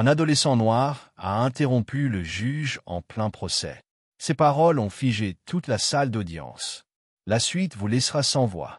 Un adolescent noir a interrompu le juge en plein procès. Ces paroles ont figé toute la salle d'audience. La suite vous laissera sans voix.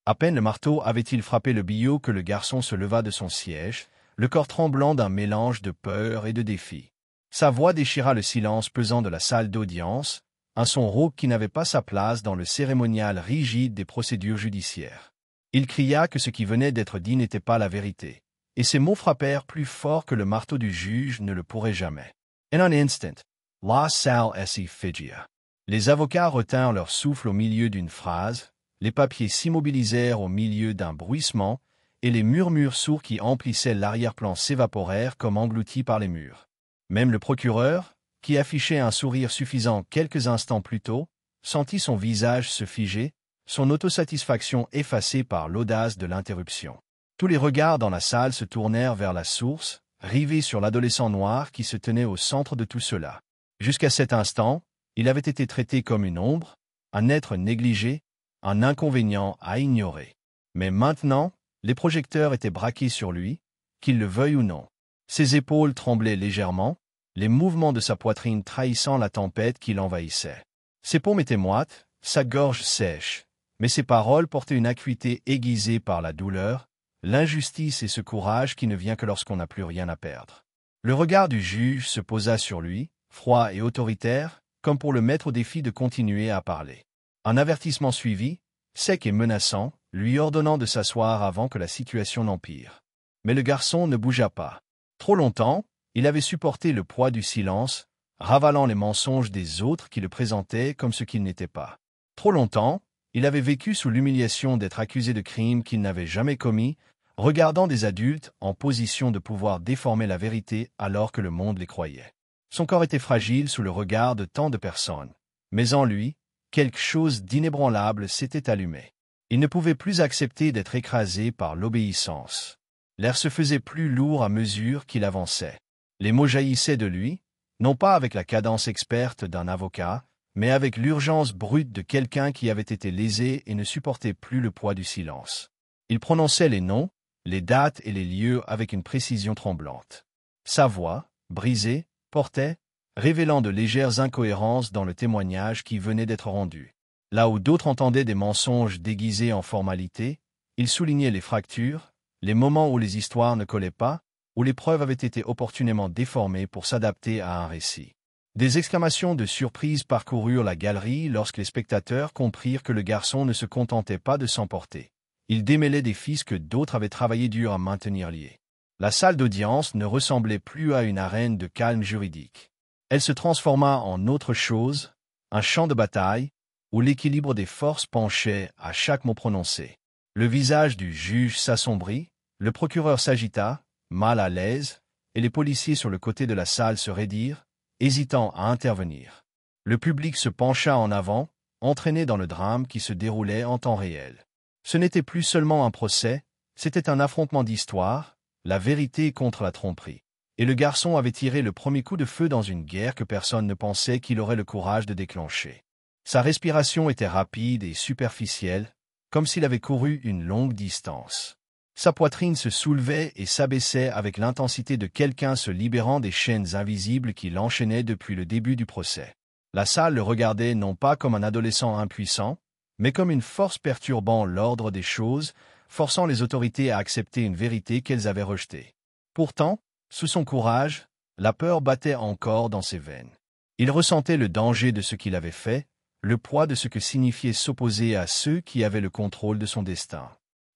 À peine le marteau avait-il frappé le billot que le garçon se leva de son siège, le corps tremblant d'un mélange de peur et de défi. Sa voix déchira le silence pesant de la salle d'audience, un son rauque qui n'avait pas sa place dans le cérémonial rigide des procédures judiciaires. Il cria que ce qui venait d'être dit n'était pas la vérité, et ces mots frappèrent plus fort que le marteau du juge ne le pourrait jamais. In an instant, la salle s'y figea. Les avocats retinrent leur souffle au milieu d'une phrase, les papiers s'immobilisèrent au milieu d'un bruissement, et les murmures sourds qui emplissaient l'arrière-plan s'évaporèrent comme engloutis par les murs. Même le procureur, qui affichait un sourire suffisant quelques instants plus tôt, sentit son visage se figer, son autosatisfaction effacée par l'audace de l'interruption. Tous les regards dans la salle se tournèrent vers la source, rivés sur l'adolescent noir qui se tenait au centre de tout cela. Jusqu'à cet instant, il avait été traité comme une ombre, un être négligé, un inconvénient à ignorer. Mais maintenant, les projecteurs étaient braqués sur lui, qu'il le veuille ou non. Ses épaules tremblaient légèrement, les mouvements de sa poitrine trahissant la tempête qui l'envahissait. Ses paumes étaient moites, sa gorge sèche, mais ses paroles portaient une acuité aiguisée par la douleur, l'injustice et ce courage qui ne vient que lorsqu'on n'a plus rien à perdre. Le regard du juge se posa sur lui, froid et autoritaire, comme pour le mettre au défi de continuer à parler. Un avertissement suivit, sec et menaçant, lui ordonnant de s'asseoir avant que la situation n'empire. Mais le garçon ne bougea pas. Trop longtemps, il avait supporté le poids du silence, ravalant les mensonges des autres qui le présentaient comme ce qu'il n'était pas. Trop longtemps, il avait vécu sous l'humiliation d'être accusé de crimes qu'il n'avait jamais commis, regardant des adultes en position de pouvoir déformer la vérité alors que le monde les croyait. Son corps était fragile sous le regard de tant de personnes, mais en lui, quelque chose d'inébranlable s'était allumé. Il ne pouvait plus accepter d'être écrasé par l'obéissance. L'air se faisait plus lourd à mesure qu'il avançait. Les mots jaillissaient de lui, non pas avec la cadence experte d'un avocat, mais avec l'urgence brute de quelqu'un qui avait été lésé et ne supportait plus le poids du silence. Il prononçait les noms, les dates et les lieux avec une précision tremblante. Sa voix, brisée, portait, révélant de légères incohérences dans le témoignage qui venait d'être rendu. Là où d'autres entendaient des mensonges déguisés en formalité, il soulignait les fractures, les moments où les histoires ne collaient pas, où les preuves avaient été opportunément déformées pour s'adapter à un récit. Des exclamations de surprise parcoururent la galerie lorsque les spectateurs comprirent que le garçon ne se contentait pas de s'emporter. Il démêlait des fils que d'autres avaient travaillé dur à maintenir liés. La salle d'audience ne ressemblait plus à une arène de calme juridique. Elle se transforma en autre chose, un champ de bataille, où l'équilibre des forces penchait à chaque mot prononcé. Le visage du juge s'assombrit, le procureur s'agita, mal à l'aise, et les policiers sur le côté de la salle se raidirent, hésitant à intervenir. Le public se pencha en avant, entraîné dans le drame qui se déroulait en temps réel. Ce n'était plus seulement un procès, c'était un affrontement d'histoire, la vérité contre la tromperie. Et le garçon avait tiré le premier coup de feu dans une guerre que personne ne pensait qu'il aurait le courage de déclencher. Sa respiration était rapide et superficielle, comme s'il avait couru une longue distance. Sa poitrine se soulevait et s'abaissait avec l'intensité de quelqu'un se libérant des chaînes invisibles qui l'enchaînaient depuis le début du procès. La salle le regardait non pas comme un adolescent impuissant, mais comme une force perturbant l'ordre des choses, forçant les autorités à accepter une vérité qu'elles avaient rejetée. Pourtant, sous son courage, la peur battait encore dans ses veines. Il ressentait le danger de ce qu'il avait fait, le poids de ce que signifiait s'opposer à ceux qui avaient le contrôle de son destin.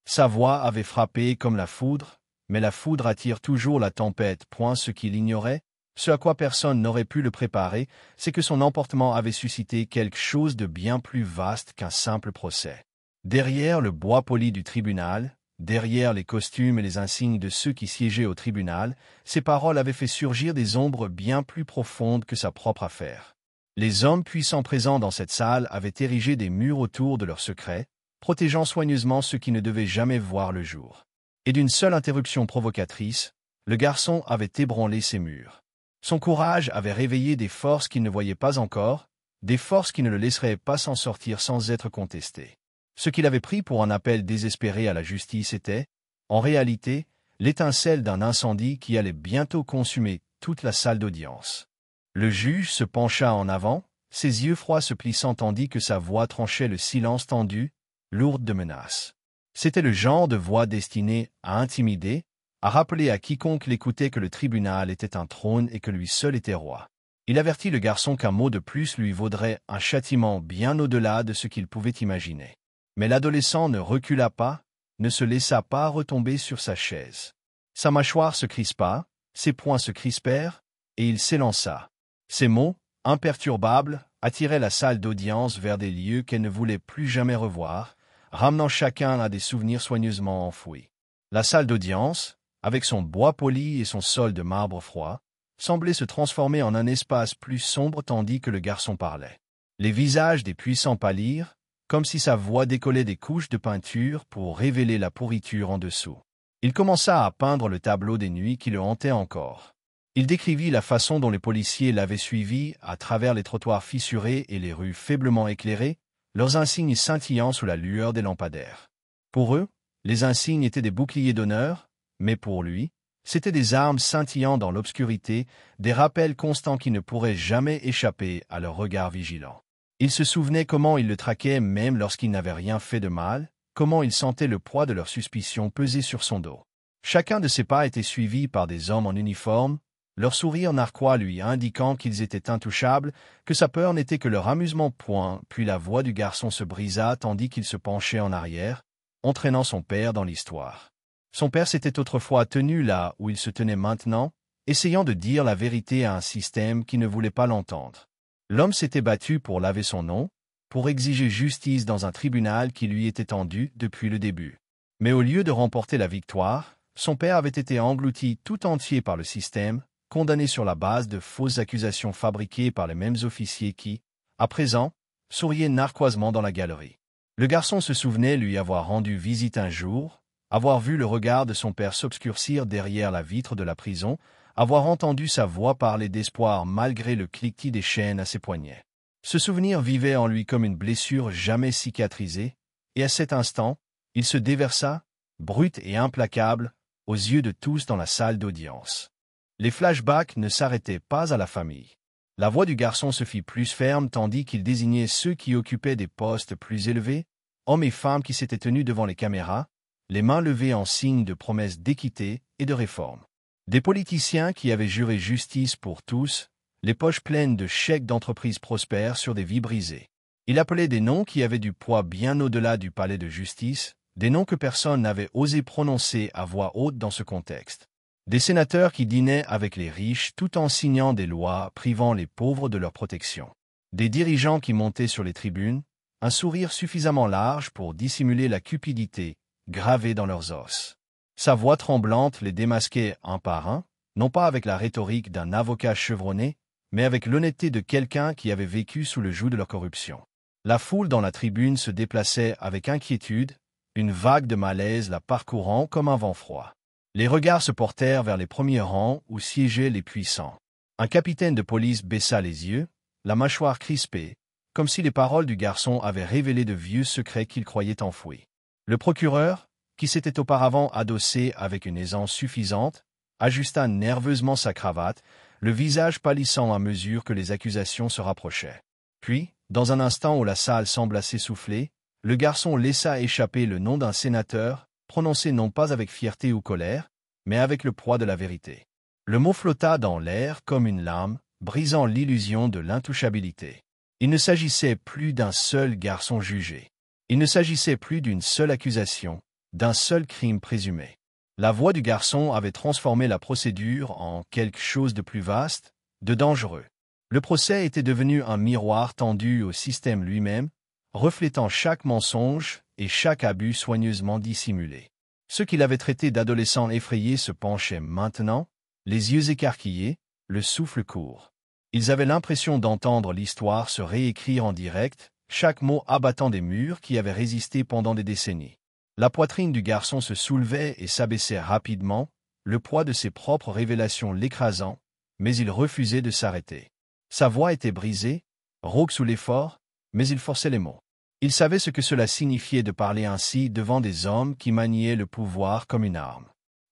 Sa voix avait frappé comme la foudre, mais la foudre attire toujours la tempête. Ce qu'il ignorait, ce à quoi personne n'aurait pu le préparer, c'est que son emportement avait suscité quelque chose de bien plus vaste qu'un simple procès. Derrière le bois poli du tribunal, derrière les costumes et les insignes de ceux qui siégeaient au tribunal, ses paroles avaient fait surgir des ombres bien plus profondes que sa propre affaire. Les hommes puissants présents dans cette salle avaient érigé des murs autour de leurs secrets, protégeant soigneusement ceux qui ne devaient jamais voir le jour. Et d'une seule interruption provocatrice, le garçon avait ébranlé ces murs. Son courage avait réveillé des forces qu'il ne voyait pas encore, des forces qui ne le laisseraient pas s'en sortir sans être contestées. Ce qu'il avait pris pour un appel désespéré à la justice était, en réalité, l'étincelle d'un incendie qui allait bientôt consumer toute la salle d'audience. Le juge se pencha en avant, ses yeux froids se plissant tandis que sa voix tranchait le silence tendu, lourde de menaces. C'était le genre de voix destinée à intimider, à rappeler à quiconque l'écoutait que le tribunal était un trône et que lui seul était roi. Il avertit le garçon qu'un mot de plus lui vaudrait un châtiment bien au-delà de ce qu'il pouvait imaginer. Mais l'adolescent ne recula pas, ne se laissa pas retomber sur sa chaise. Sa mâchoire se crispa, ses poings se crispèrent, et il s'élança. Ces mots, imperturbables, attiraient la salle d'audience vers des lieux qu'elle ne voulait plus jamais revoir, ramenant chacun à des souvenirs soigneusement enfouis. La salle d'audience, avec son bois poli et son sol de marbre froid, semblait se transformer en un espace plus sombre tandis que le garçon parlait. Les visages des puissants pâlirent, comme si sa voix décollait des couches de peinture pour révéler la pourriture en dessous. Il commença à peindre le tableau des nuits qui le hantait encore. Il décrivit la façon dont les policiers l'avaient suivi à travers les trottoirs fissurés et les rues faiblement éclairées, leurs insignes scintillant sous la lueur des lampadaires. Pour eux, les insignes étaient des boucliers d'honneur, mais pour lui, c'étaient des armes scintillant dans l'obscurité, des rappels constants qui ne pourraient jamais échapper à leur regard vigilant. Il se souvenait comment ils le traquaient même lorsqu'il n'avait rien fait de mal, comment il sentait le poids de leurs suspicions peser sur son dos. Chacun de ses pas était suivi par des hommes en uniforme, leur sourire narquois lui indiquant qu'ils étaient intouchables, que sa peur n'était que leur amusement point, puis la voix du garçon se brisa tandis qu'il se penchait en arrière, entraînant son père dans l'histoire. Son père s'était autrefois tenu là où il se tenait maintenant, essayant de dire la vérité à un système qui ne voulait pas l'entendre. L'homme s'était battu pour laver son nom, pour exiger justice dans un tribunal qui lui était tendu depuis le début. Mais au lieu de remporter la victoire, son père avait été englouti tout entier par le système, condamné sur la base de fausses accusations fabriquées par les mêmes officiers qui, à présent, souriaient narquoisement dans la galerie. Le garçon se souvenait lui avoir rendu visite un jour, avoir vu le regard de son père s'obscurcir derrière la vitre de la prison, avoir entendu sa voix parler d'espoir malgré le cliquetis des chaînes à ses poignets. Ce souvenir vivait en lui comme une blessure jamais cicatrisée, et à cet instant, il se déversa, brut et implacable, aux yeux de tous dans la salle d'audience. Les flashbacks ne s'arrêtaient pas à la famille. La voix du garçon se fit plus ferme tandis qu'il désignait ceux qui occupaient des postes plus élevés, hommes et femmes qui s'étaient tenus devant les caméras, les mains levées en signe de promesses d'équité et de réforme. Des politiciens qui avaient juré justice pour tous, les poches pleines de chèques d'entreprises prospères sur des vies brisées. Il appelait des noms qui avaient du poids bien au-delà du palais de justice, des noms que personne n'avait osé prononcer à voix haute dans ce contexte. Des sénateurs qui dînaient avec les riches tout en signant des lois privant les pauvres de leur protection. Des dirigeants qui montaient sur les tribunes, un sourire suffisamment large pour dissimuler la cupidité gravée dans leurs os. Sa voix tremblante les démasquait un par un, non pas avec la rhétorique d'un avocat chevronné, mais avec l'honnêteté de quelqu'un qui avait vécu sous le joug de leur corruption. La foule dans la tribune se déplaçait avec inquiétude, une vague de malaise la parcourant comme un vent froid. Les regards se portèrent vers les premiers rangs où siégeaient les puissants. Un capitaine de police baissa les yeux, la mâchoire crispée, comme si les paroles du garçon avaient révélé de vieux secrets qu'il croyait enfouis. Le procureur, qui s'était auparavant adossé avec une aisance suffisante, ajusta nerveusement sa cravate, le visage pâlissant à mesure que les accusations se rapprochaient. Puis, dans un instant où la salle sembla s'essouffler, le garçon laissa échapper le nom d'un sénateur, prononcé non pas avec fierté ou colère, mais avec le poids de la vérité. Le mot flotta dans l'air comme une lame, brisant l'illusion de l'intouchabilité. Il ne s'agissait plus d'un seul garçon jugé. Il ne s'agissait plus d'une seule accusation, d'un seul crime présumé. La voix du garçon avait transformé la procédure en quelque chose de plus vaste, de dangereux. Le procès était devenu un miroir tendu au système lui-même, reflétant chaque mensonge et chaque abus soigneusement dissimulé. Ceux qui l'avaient traité d'adolescent effrayé se penchaient maintenant, les yeux écarquillés, le souffle court. Ils avaient l'impression d'entendre l'histoire se réécrire en direct, chaque mot abattant des murs qui avaient résisté pendant des décennies. La poitrine du garçon se soulevait et s'abaissait rapidement, le poids de ses propres révélations l'écrasant, mais il refusait de s'arrêter. Sa voix était brisée, rauque sous l'effort, mais il forçait les mots. Il savait ce que cela signifiait de parler ainsi devant des hommes qui maniaient le pouvoir comme une arme.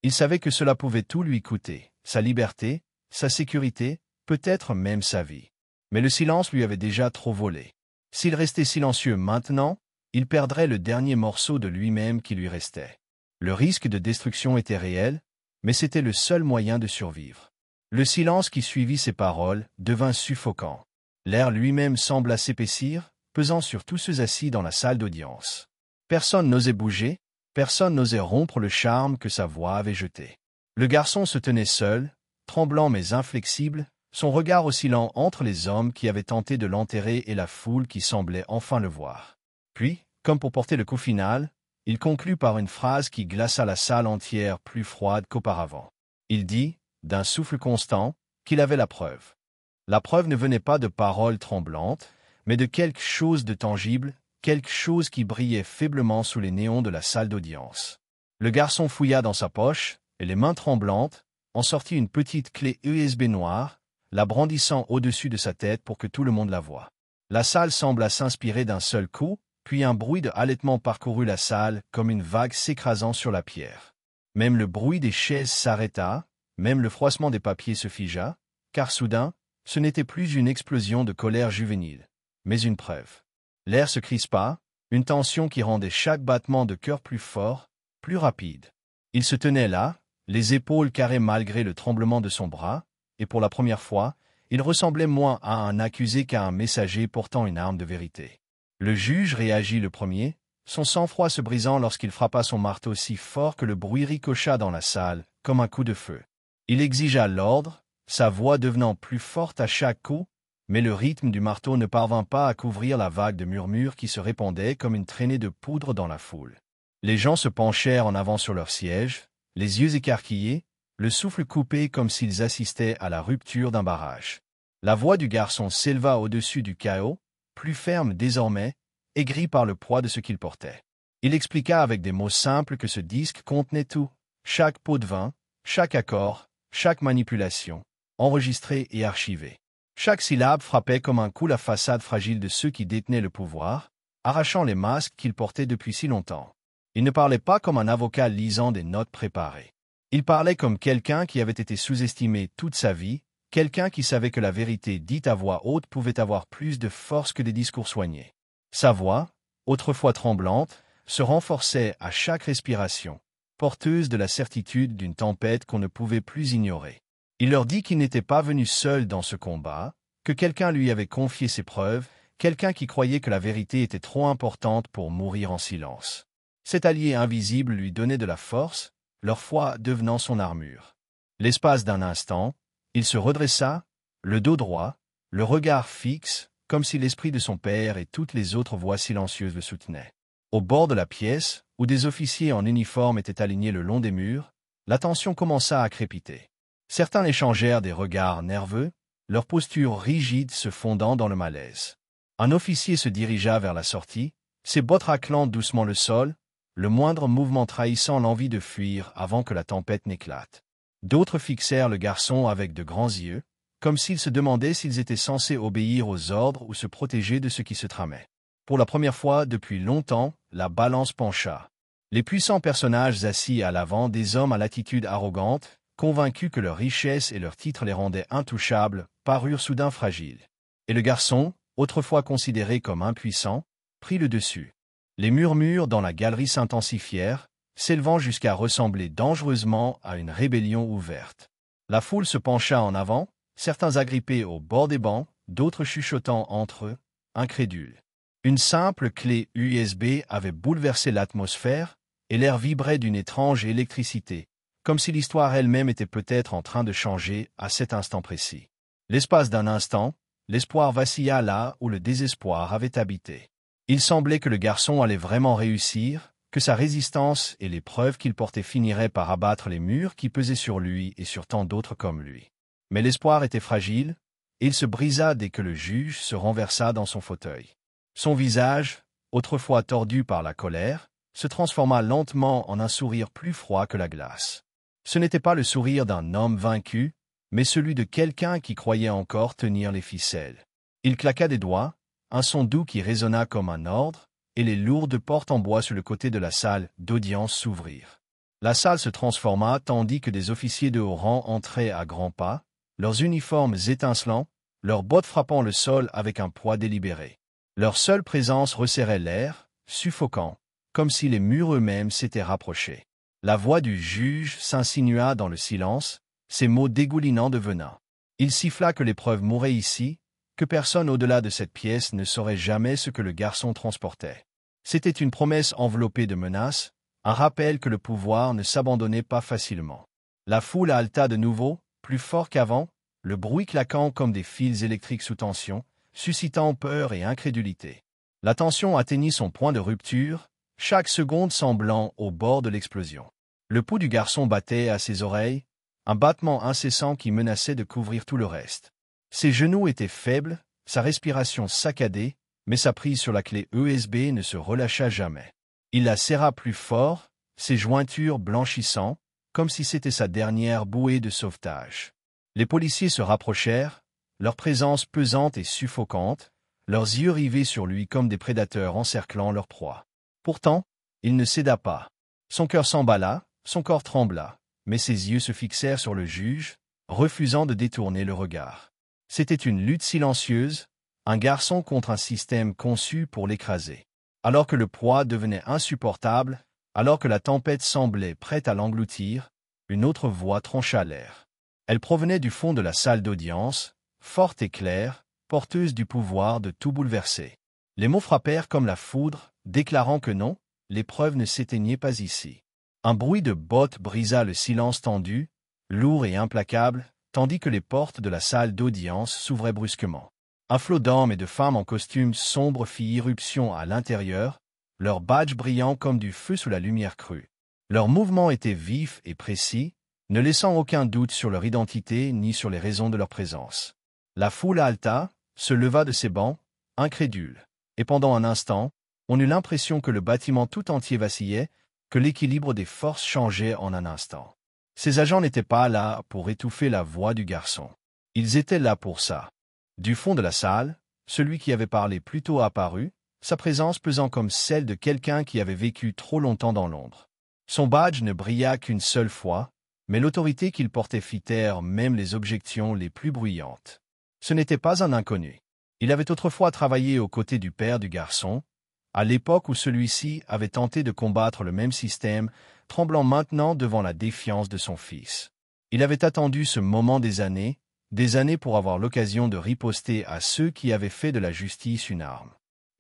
Il savait que cela pouvait tout lui coûter, sa liberté, sa sécurité, peut-être même sa vie. Mais le silence lui avait déjà trop volé. S'il restait silencieux maintenant, il perdrait le dernier morceau de lui-même qui lui restait. Le risque de destruction était réel, mais c'était le seul moyen de survivre. Le silence qui suivit ces paroles devint suffocant. L'air lui-même sembla s'épaissir, pesant sur tous ceux assis dans la salle d'audience. Personne n'osait bouger, personne n'osait rompre le charme que sa voix avait jeté. Le garçon se tenait seul, tremblant mais inflexible, son regard oscillant entre les hommes qui avaient tenté de l'enterrer et la foule qui semblait enfin le voir. Puis, comme pour porter le coup final, il conclut par une phrase qui glaça la salle entière plus froide qu'auparavant. Il dit, d'un souffle constant, qu'il avait la preuve. La preuve ne venait pas de paroles tremblantes, mais de quelque chose de tangible, quelque chose qui brillait faiblement sous les néons de la salle d'audience. Le garçon fouilla dans sa poche, et les mains tremblantes, en sortit une petite clé USB noire, la brandissant au-dessus de sa tête pour que tout le monde la voie. La salle sembla s'inspirer d'un seul coup, puis un bruit de halètement parcourut la salle comme une vague s'écrasant sur la pierre. Même le bruit des chaises s'arrêta, même le froissement des papiers se figea, car soudain, ce n'était plus une explosion de colère juvénile, mais une preuve. L'air se crispa, une tension qui rendait chaque battement de cœur plus fort, plus rapide. Il se tenait là, les épaules carrées malgré le tremblement de son bras, et pour la première fois, il ressemblait moins à un accusé qu'à un messager portant une arme de vérité. Le juge réagit le premier, son sang-froid se brisant lorsqu'il frappa son marteau si fort que le bruit ricocha dans la salle, comme un coup de feu. Il exigea l'ordre, sa voix devenant plus forte à chaque coup, mais le rythme du marteau ne parvint pas à couvrir la vague de murmures qui se répandait comme une traînée de poudre dans la foule. Les gens se penchèrent en avant sur leurs sièges, les yeux écarquillés, le souffle coupé comme s'ils assistaient à la rupture d'un barrage. La voix du garçon s'éleva au-dessus du chaos, plus ferme désormais, aigri par le poids de ce qu'il portait. Il expliqua avec des mots simples que ce disque contenait tout, chaque pot de vin, chaque accord, chaque manipulation, enregistrée et archivée. Chaque syllabe frappait comme un coup la façade fragile de ceux qui détenaient le pouvoir, arrachant les masques qu'ils portaient depuis si longtemps. Il ne parlait pas comme un avocat lisant des notes préparées. Il parlait comme quelqu'un qui avait été sous-estimé toute sa vie, quelqu'un qui savait que la vérité dite à voix haute pouvait avoir plus de force que des discours soignés. Sa voix, autrefois tremblante, se renforçait à chaque respiration, porteuse de la certitude d'une tempête qu'on ne pouvait plus ignorer. Il leur dit qu'il n'était pas venu seul dans ce combat, que quelqu'un lui avait confié ses preuves, quelqu'un qui croyait que la vérité était trop importante pour mourir en silence. Cet allié invisible lui donnait de la force, leur foi devenant son armure. L'espace d'un instant, il se redressa, le dos droit, le regard fixe, comme si l'esprit de son père et toutes les autres voix silencieuses le soutenaient. Au bord de la pièce, où des officiers en uniforme étaient alignés le long des murs, la tension commença à crépiter. Certains échangèrent des regards nerveux, leur posture rigide se fondant dans le malaise. Un officier se dirigea vers la sortie, ses bottes raclant doucement le sol, le moindre mouvement trahissant l'envie de fuir avant que la tempête n'éclate. D'autres fixèrent le garçon avec de grands yeux, comme s'ils se demandaient s'ils étaient censés obéir aux ordres ou se protéger de ce qui se tramait. Pour la première fois depuis longtemps, la balance pencha. Les puissants personnages assis à l'avant, des hommes à l'attitude arrogante, convaincus que leur richesse et leur titre les rendaient intouchables, parurent soudain fragiles. Et le garçon, autrefois considéré comme impuissant, prit le dessus. Les murmures dans la galerie s'intensifièrent, s'élevant jusqu'à ressembler dangereusement à une rébellion ouverte. La foule se pencha en avant, certains agrippés au bord des bancs, d'autres chuchotant entre eux, incrédules. Une simple clé USB avait bouleversé l'atmosphère, et l'air vibrait d'une étrange électricité, comme si l'histoire elle-même était peut-être en train de changer à cet instant précis. L'espace d'un instant, l'espoir vacilla là où le désespoir avait habité. Il semblait que le garçon allait vraiment réussir, que sa résistance et les preuves qu'il portait finiraient par abattre les murs qui pesaient sur lui et sur tant d'autres comme lui. Mais l'espoir était fragile, et il se brisa dès que le juge se renversa dans son fauteuil. Son visage, autrefois tordu par la colère, se transforma lentement en un sourire plus froid que la glace. Ce n'était pas le sourire d'un homme vaincu, mais celui de quelqu'un qui croyait encore tenir les ficelles. Il claqua des doigts, un son doux qui résonna comme un ordre, et les lourdes portes en bois sur le côté de la salle d'audience s'ouvrirent. La salle se transforma tandis que des officiers de haut rang entraient à grands pas, leurs uniformes étincelants, leurs bottes frappant le sol avec un poids délibéré. Leur seule présence resserrait l'air, suffocant, comme si les murs eux-mêmes s'étaient rapprochés. La voix du juge s'insinua dans le silence, ses mots dégoulinant de venin. Il siffla que l'épreuve mourrait ici, que personne au-delà de cette pièce ne saurait jamais ce que le garçon transportait. C'était une promesse enveloppée de menaces, un rappel que le pouvoir ne s'abandonnait pas facilement. La foule haleta de nouveau, plus fort qu'avant, le bruit claquant comme des fils électriques sous tension, suscitant peur et incrédulité. La tension atteignit son point de rupture, chaque seconde semblant au bord de l'explosion. Le pouls du garçon battait à ses oreilles, un battement incessant qui menaçait de couvrir tout le reste. Ses genoux étaient faibles, sa respiration saccadée, mais sa prise sur la clé USB ne se relâcha jamais. Il la serra plus fort, ses jointures blanchissant, comme si c'était sa dernière bouée de sauvetage. Les policiers se rapprochèrent, leur présence pesante et suffocante, leurs yeux rivés sur lui comme des prédateurs encerclant leur proie. Pourtant, il ne céda pas. Son cœur s'emballa, son corps trembla, mais ses yeux se fixèrent sur le juge, refusant de détourner le regard. C'était une lutte silencieuse, un garçon contre un système conçu pour l'écraser. Alors que le poids devenait insupportable, alors que la tempête semblait prête à l'engloutir, une autre voix trancha l'air. Elle provenait du fond de la salle d'audience, forte et claire, porteuse du pouvoir de tout bouleverser. Les mots frappèrent comme la foudre, déclarant que non, l'épreuve ne s'éteignait pas ici. Un bruit de bottes brisa le silence tendu, lourd et implacable, tandis que les portes de la salle d'audience s'ouvraient brusquement. Un flot d'hommes et de femmes en costumes sombres fit irruption à l'intérieur, leurs badges brillant comme du feu sous la lumière crue. Leurs mouvements étaient vifs et précis, ne laissant aucun doute sur leur identité ni sur les raisons de leur présence. La foule haleta, se leva de ses bancs, incrédule, et pendant un instant, on eut l'impression que le bâtiment tout entier vacillait, que l'équilibre des forces changeait en un instant. Ces agents n'étaient pas là pour étouffer la voix du garçon. Ils étaient là pour ça. Du fond de la salle, celui qui avait parlé plus tôt apparut, sa présence pesant comme celle de quelqu'un qui avait vécu trop longtemps dans l'ombre. Son badge ne brilla qu'une seule fois, mais l'autorité qu'il portait fit taire même les objections les plus bruyantes. Ce n'était pas un inconnu. Il avait autrefois travaillé aux côtés du père du garçon, à l'époque où celui-ci avait tenté de combattre le même système, tremblant maintenant devant la défiance de son fils. Il avait attendu ce moment des années pour avoir l'occasion de riposter à ceux qui avaient fait de la justice une arme.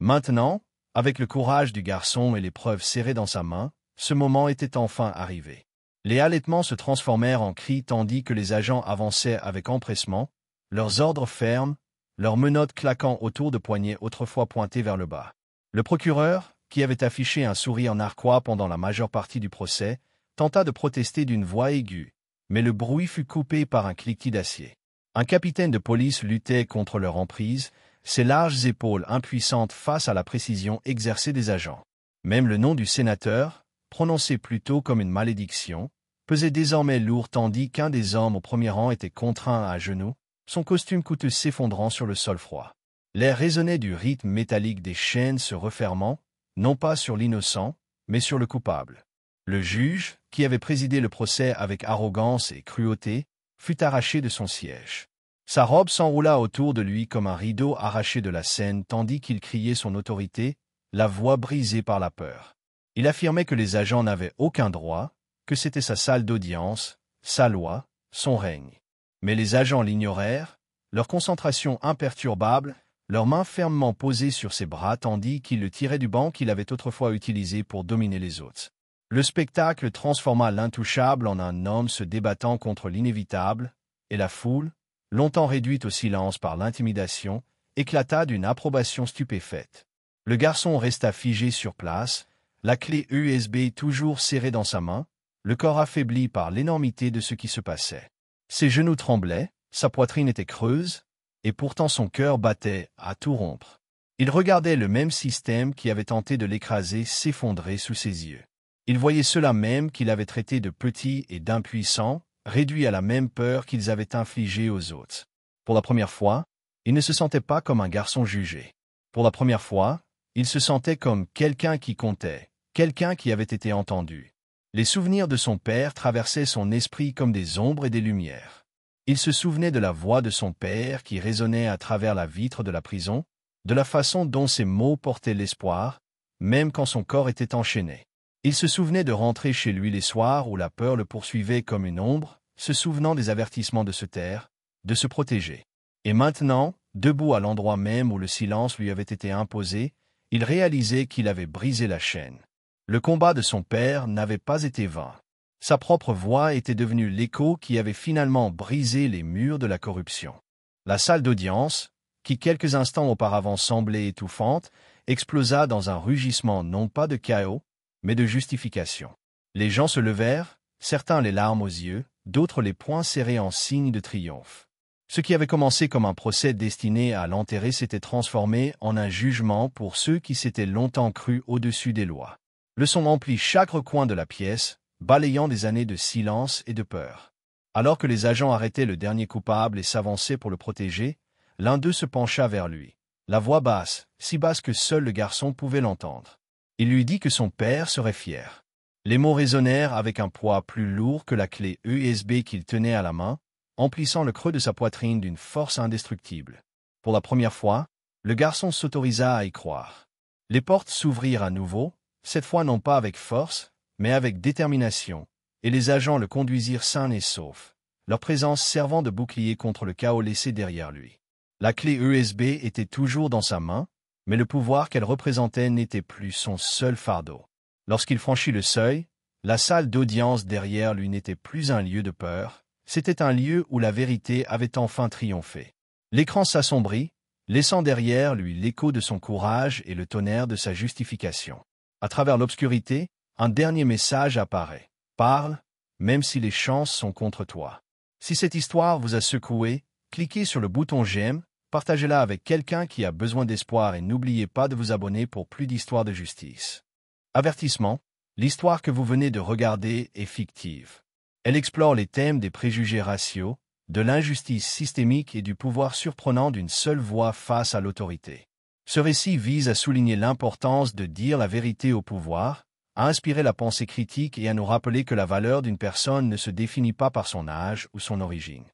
Maintenant, avec le courage du garçon et les preuves serrées dans sa main, ce moment était enfin arrivé. Les halètements se transformèrent en cris tandis que les agents avançaient avec empressement, leurs ordres fermes, leurs menottes claquant autour de poignets autrefois pointés vers le bas. Le procureur, qui avait affiché un sourire narquois pendant la majeure partie du procès, tenta de protester d'une voix aiguë, mais le bruit fut coupé par un cliquetis d'acier. Un capitaine de police luttait contre leur emprise, ses larges épaules impuissantes face à la précision exercée des agents. Même le nom du sénateur, prononcé plutôt comme une malédiction, pesait désormais lourd tandis qu'un des hommes au premier rang était contraint à genoux, son costume coûteux s'effondrant sur le sol froid. L'air résonnait du rythme métallique des chaînes se refermant, non pas sur l'innocent, mais sur le coupable. Le juge, qui avait présidé le procès avec arrogance et cruauté, fut arraché de son siège. Sa robe s'enroula autour de lui comme un rideau arraché de la scène tandis qu'il criait son autorité, la voix brisée par la peur. Il affirmait que les agents n'avaient aucun droit, que c'était sa salle d'audience, sa loi, son règne. Mais les agents l'ignorèrent, leur concentration imperturbable, leurs mains fermement posées sur ses bras tandis qu'il le tirait du banc qu'il avait autrefois utilisé pour dominer les autres. Le spectacle transforma l'intouchable en un homme se débattant contre l'inévitable, et la foule, longtemps réduite au silence par l'intimidation, éclata d'une approbation stupéfaite. Le garçon resta figé sur place, la clé USB toujours serrée dans sa main, le corps affaibli par l'énormité de ce qui se passait. Ses genoux tremblaient, sa poitrine était creuse, et pourtant son cœur battait à tout rompre. Il regardait le même système qui avait tenté de l'écraser s'effondrer sous ses yeux. Il voyait ceux-là même qu'il avait traités de petits et d'impuissants, réduits à la même peur qu'ils avaient infligée aux autres. Pour la première fois, il ne se sentait pas comme un garçon jugé. Pour la première fois, il se sentait comme quelqu'un qui comptait, quelqu'un qui avait été entendu. Les souvenirs de son père traversaient son esprit comme des ombres et des lumières. Il se souvenait de la voix de son père qui résonnait à travers la vitre de la prison, de la façon dont ses mots portaient l'espoir, même quand son corps était enchaîné. Il se souvenait de rentrer chez lui les soirs où la peur le poursuivait comme une ombre, se souvenant des avertissements de se taire, de se protéger. Et maintenant, debout à l'endroit même où le silence lui avait été imposé, il réalisait qu'il avait brisé la chaîne. Le combat de son père n'avait pas été vain. Sa propre voix était devenue l'écho qui avait finalement brisé les murs de la corruption. La salle d'audience, qui quelques instants auparavant semblait étouffante, explosa dans un rugissement non pas de chaos, mais de justification. Les gens se levèrent, certains les larmes aux yeux, d'autres les poings serrés en signe de triomphe. Ce qui avait commencé comme un procès destiné à l'enterrer s'était transformé en un jugement pour ceux qui s'étaient longtemps crus au-dessus des lois. Le son emplit chaque recoin de la pièce, balayant des années de silence et de peur. Alors que les agents arrêtaient le dernier coupable et s'avançaient pour le protéger, l'un d'eux se pencha vers lui. La voix basse, si basse que seul le garçon pouvait l'entendre. Il lui dit que son père serait fier. Les mots résonnèrent avec un poids plus lourd que la clé USB qu'il tenait à la main, emplissant le creux de sa poitrine d'une force indestructible. Pour la première fois, le garçon s'autorisa à y croire. Les portes s'ouvrirent à nouveau, cette fois non pas avec force, mais avec détermination, et les agents le conduisirent sain et sauf, leur présence servant de bouclier contre le chaos laissé derrière lui. La clé USB était toujours dans sa main, mais le pouvoir qu'elle représentait n'était plus son seul fardeau. Lorsqu'il franchit le seuil, la salle d'audience derrière lui n'était plus un lieu de peur, c'était un lieu où la vérité avait enfin triomphé. L'écran s'assombrit, laissant derrière lui l'écho de son courage et le tonnerre de sa justification. À travers l'obscurité, un dernier message apparaît. Parle, même si les chances sont contre toi. Si cette histoire vous a secoué, cliquez sur le bouton j'aime, partagez-la avec quelqu'un qui a besoin d'espoir et n'oubliez pas de vous abonner pour plus d'histoires de justice. Avertissement, l'histoire que vous venez de regarder est fictive. Elle explore les thèmes des préjugés raciaux, de l'injustice systémique et du pouvoir surprenant d'une seule voix face à l'autorité. Ce récit vise à souligner l'importance de dire la vérité au pouvoir, à inspirer la pensée critique et à nous rappeler que la valeur d'une personne ne se définit pas par son âge ou son origine.